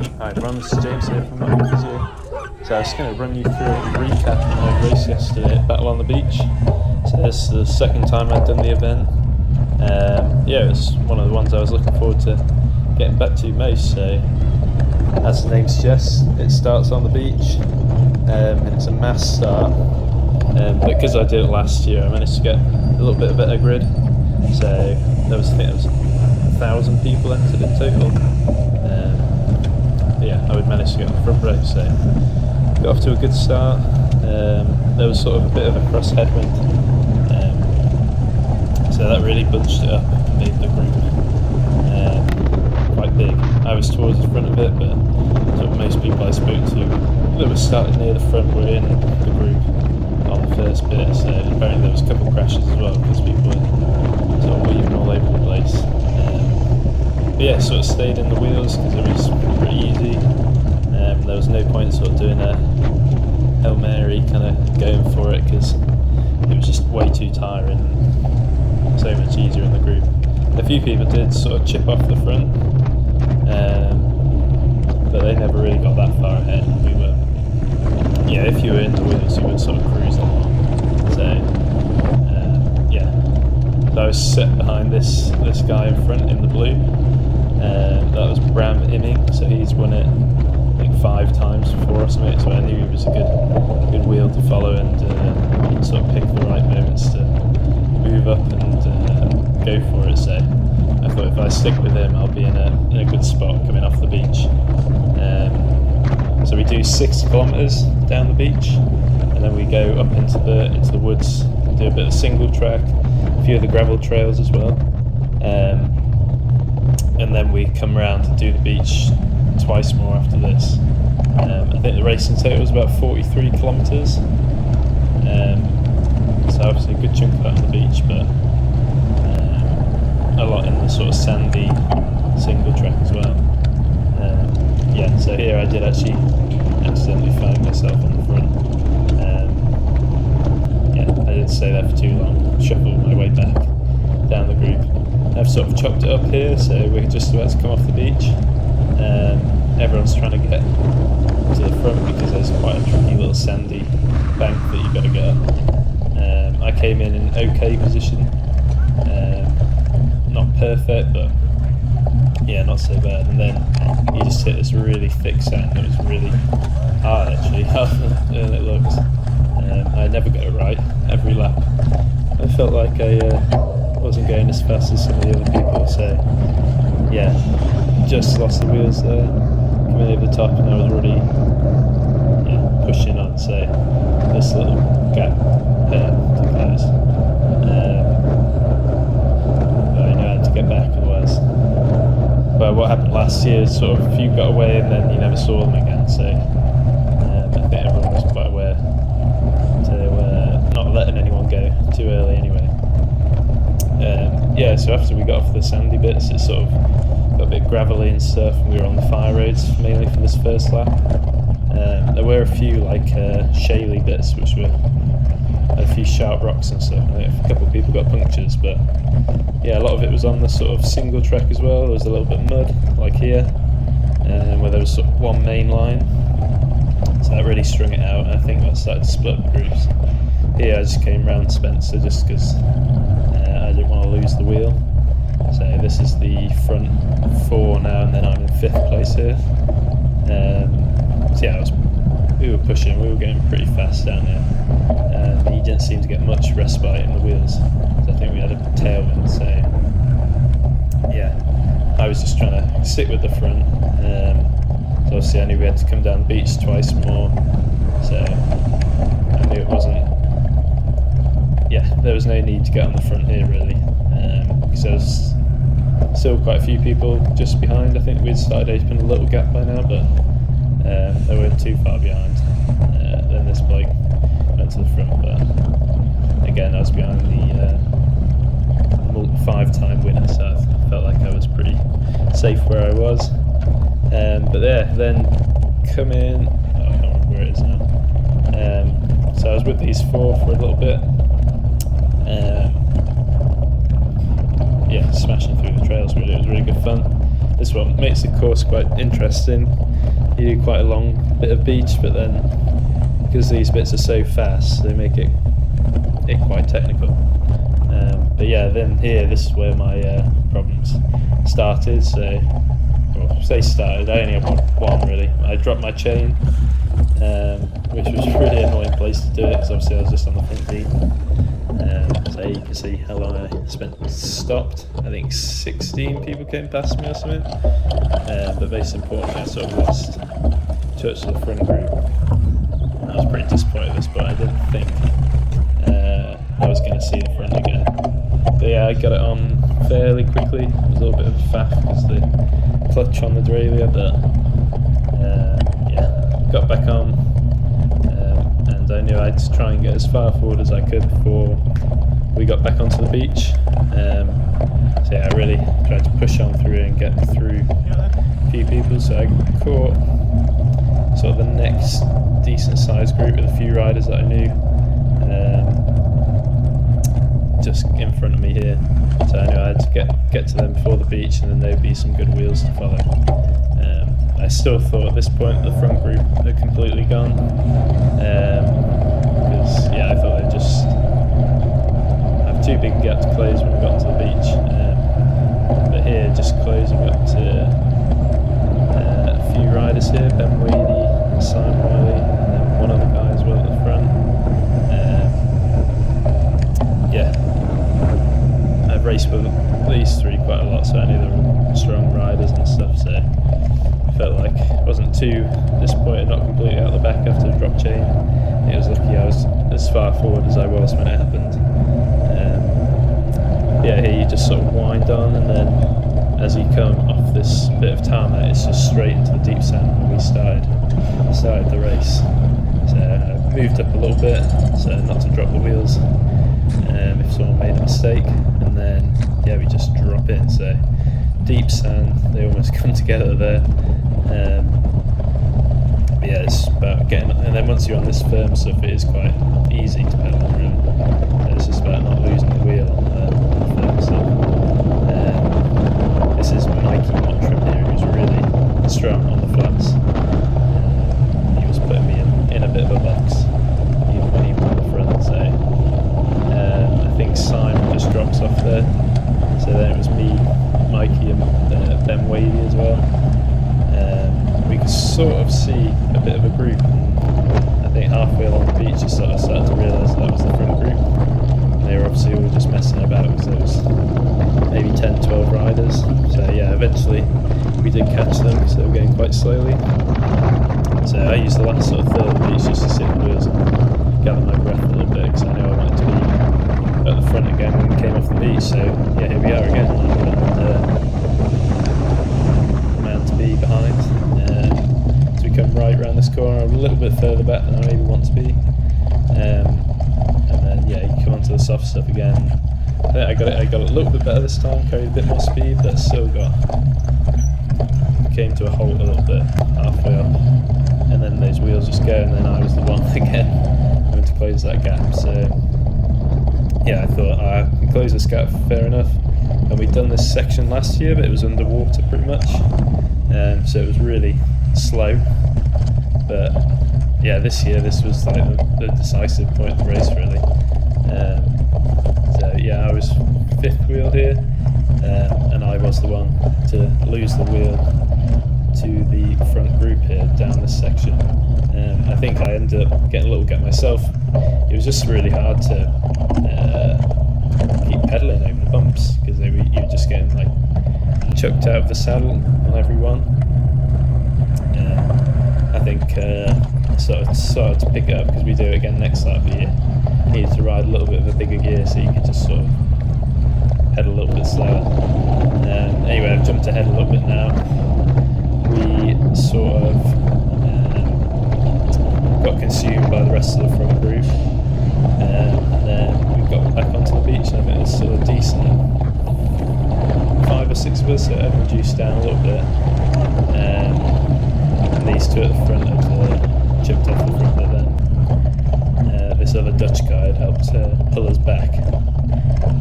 Hi everyone, this is James here from Nottingham Physio. So I was going to run you through a recap of my race yesterday at Battle on the Beach. So this is the second time I'd done the event. Yeah, it was one of the ones I was looking forward to getting back to most. So as the name suggests, it starts on the beach and it's a mass start. But because I did it last year, I managed to get a little bit of better grid. So I think there was 1,000 people entered in total. Yeah, I would manage to get on the front row, so got off to a good start. There was sort of a bit of a cross headwind, so that really bunched it up and made the group quite big. I was towards the front of it, but sort of most people I spoke to that were starting near the front were in the group on the first bit, so apparently there was a couple of crashes as well because people were sort of weaving all over the place. But yeah, sort of stayed in the wheels because it was pretty easy. There was no point sort of doing a Hail Mary, kind of going for it because it was just way too tiring and so much easier in the group. A few people did sort of chip off the front, but they never really got that far ahead. We were, yeah, if you were in the wheels, you would sort of cruise along. So yeah, so I was set behind this guy in front in the blue. That was Bram Imming, so he's won it I think 5 times before or something, so I knew he was a good wheel to follow, and he'd sort of pick the right moments to move up and go for it. So I thought if I stick with him, I'll be in a good spot coming off the beach. So we do 6 kilometres down the beach, and then we go up into the woods, do a bit of single track, a few of the gravel trails as well. And then we come round to do the beach twice more after this. I think the race in total was about 43 kilometres. So obviously a good chunk of that on the beach, but a lot in the sort of sandy single track as well. Yeah, so here I did actually accidentally find myself on the front. Yeah, I didn't stay there for too long, shuffled my way back down the group. I've sort of chopped it up here, so we're just about to come off the beach. Everyone's trying to get to the front because there's quite a tricky little sandy bank that you've got to get up. I came in an okay position, not perfect, but yeah, not so bad. And then you just hit this really thick sand that was really hard actually, harder than it looked. I never got it right every lap. I felt like I wasn't going as fast as some of the other people, so yeah, just lost the wheels there, coming over the top, and I was already pushing on, so this little gap to close. But I knew I had to get back otherwise. But what happened last year is sort of a few got away and then you never saw them again, so I think everyone was quite aware to not letting anyone go too early anyway. Yeah, so after we got off the sandy bits, it sort of got a bit gravelly and stuff, and we were on the fire roads mainly for this first lap. There were a few like shaly bits which were a few sharp rocks and stuff. I think a couple of people got punctures, but yeah, a lot of it was on the sort of single track as well. There was a little bit of mud, like here, where there was sort of one main line, so that really strung it out, and I think that started to split up the groups. Here I just came round Spencer just because I didn't want to lose the wheel. So this is the front 4 now, and then I'm in 5th place here. So yeah, we were pushing, we were going pretty fast down here. You didn't seem to get much respite in the wheels. So I think we had a tailwind, so yeah, I was just trying to stick with the front. So obviously I knew we had to come down the beach twice more, so I knew it wasn't, yeah, there was no need to get on the front here really, because there was still quite a few people just behind. I think we'd started opening a little gap by now, but they weren't too far behind. Then this bloke went to the front, but again I was behind the 5-time winner, so I felt like I was pretty safe where I was. But yeah, then come in, I can't remember where it is now. So I was with these 4 for a little bit. Yeah, smashing through the trails really, it was really good fun. This one makes the course quite interesting. you do quite a long bit of beach, but then because these bits are so fast, they make it quite technical. But yeah, then here, this is where my problems started. So, well, say started, I only had one really. I dropped my chain, which was a really annoying place to do it, because obviously I was just on the front beam. So you can see how long I spent stopped. I think 16 people came past me or something. But most importantly, I sort of lost touch of the front group. I was pretty disappointed at this point. I didn't think I was going to see the front again. But yeah, I got it on fairly quickly. It was a little bit of a faff because the clutch on the derailleur, but yeah, got back on. And I knew I had to try and get as far forward as I could before we got back onto the beach. So yeah, I really tried to push on through and get through a few people. So I caught sort of the next decent sized group with a few riders that I knew, just in front of me here. So I knew I had to get to them before the beach, and then there'd be some good wheels to follow. I still thought at this point the front group had completely gone, because yeah, I thought they'd just have too big a gap to close when we got to the beach. But here, just closing up to a few riders here, Pembrey, Simon Riley, and then one other guy as well at the front. Yeah, I've raced with these three quite a lot, so I knew they were strong riders and stuff, so I felt like I wasn't too disappointed not completely out the back after the drop chain. It was lucky I was as far forward as I was when it happened. Yeah, here you just sort of wind on, and then as you come off this bit of tarmac, it's just straight into the deep sand when we started the race. So I moved up a little bit so not to drop the wheels if someone made a mistake, and then yeah, we just drop in. So deep sand, they almost come together there. But yeah, it's about getting, and then once you're on this firm stuff, it is quite easy to pedal really. It's just about not losing the wheel on the firm stuff. This is Mikey Mottram here, who's really strong on the flats. He was putting me in a bit of a box, even when he was on the front. So I think Simon just drops off there. So then it was me, Mikey, and Ben Wadey as well. We could sort of see a bit of a group, and I think halfway along the beach you sort of started to realise that was the front group. And they were obviously all just messing about because there was maybe 10-12 riders. So yeah, eventually we did catch them because they were going quite slowly. So I used the last sort of third of the beach just to sit in the wheels and gather my breath a little bit, because I knew I wanted to be at the front again when we came off the beach. So yeah, here we are again. Man to be behind. So we come right around this corner, a little bit further back than I maybe want to be. And then yeah, you come onto the soft stuff again. I got it a little bit better this time, carried a bit more speed, but still came to a halt a little bit halfway up. And then those wheels just go, and then I was the one again having to close that gap. So yeah, I thought I can close this gap fair enough. And we'd done this section last year, but it was underwater pretty much, so it was really slow. But yeah, this year this was like the decisive point of the race really. So yeah, I was fifth wheeled here, and I was the one to lose the wheel to the front group here down this section. I think I ended up getting a little gap myself. It was just really hard to keep pedaling over the bumps, because you were just getting like chucked out of the saddle on every one. I think sort of to pick it up, because we do it again next lap, but you needed to ride a little bit of a bigger gear so you could just sort of pedal a little bit slower. Anyway, I've jumped ahead a little bit now. We sort of got consumed by the rest of the front group, and then we got back onto the beach, and I think there's still a decent 5 or 6 of us, so I've reduced down a little bit. And these two at the front had chipped off the front, but then this other Dutch guy had helped pull us back.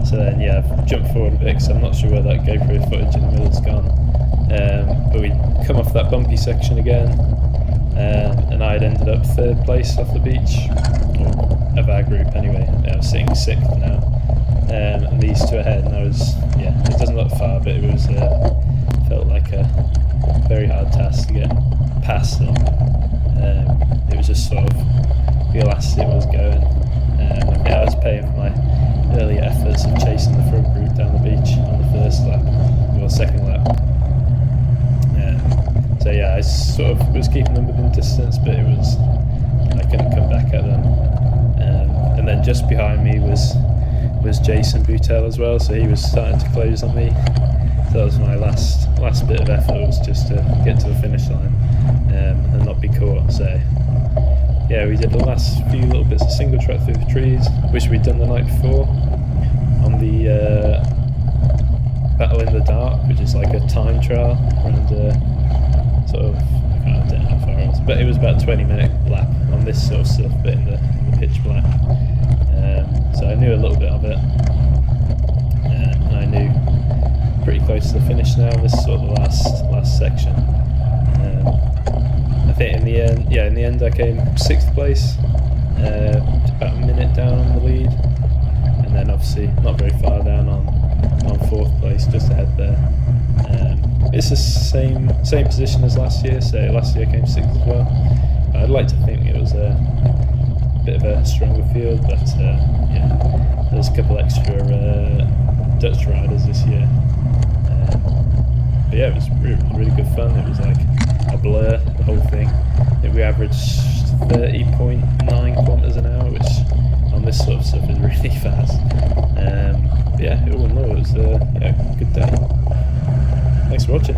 So then yeah, I've jumped forward a bit because I'm not sure where that GoPro footage in the middle's gone. But we'd come off that bumpy section again, and I'd ended up 3rd place off the beach, or of our group anyway. I was sitting 6th now, and these two ahead, and I was, it doesn't look far, but it was felt like a very hard task to get past them. It was just sort of feel as it was going. I was paying for my early efforts of chasing the front group down the beach on the 1st lap, or 2nd lap. So I sort of was keeping them within distance, but I couldn't come back at them. And then just behind me was Jason Boutel as well, so he was starting to close on me. So that was my last bit of effort, was just to get to the finish line and not be caught. So yeah, we did the last few little bits of single track through the trees, which we'd done the night before on the Battle in the Dark, which is like a time trial, and sort of, I don't know how far it was, but it was about a 20-minute lap on this sort of stuff, but in the pitch black. So I knew a little bit of it, and I knew pretty close to the finish now. This is sort of the last section. I think in the end I came 6th place, about a minute down on the lead, and then obviously not very far down on 4th place, just ahead there. It's the same position as last year, so last year I came 6th as well. I'd like to think it was a bit of a stronger field, but there's a couple extra Dutch riders this year. But it was really good fun. It was like a blur, the whole thing. I think we averaged 30.9 kilometres an hour, which on this sort of stuff is really fast. All in all, it was a good day. Thanks for watching.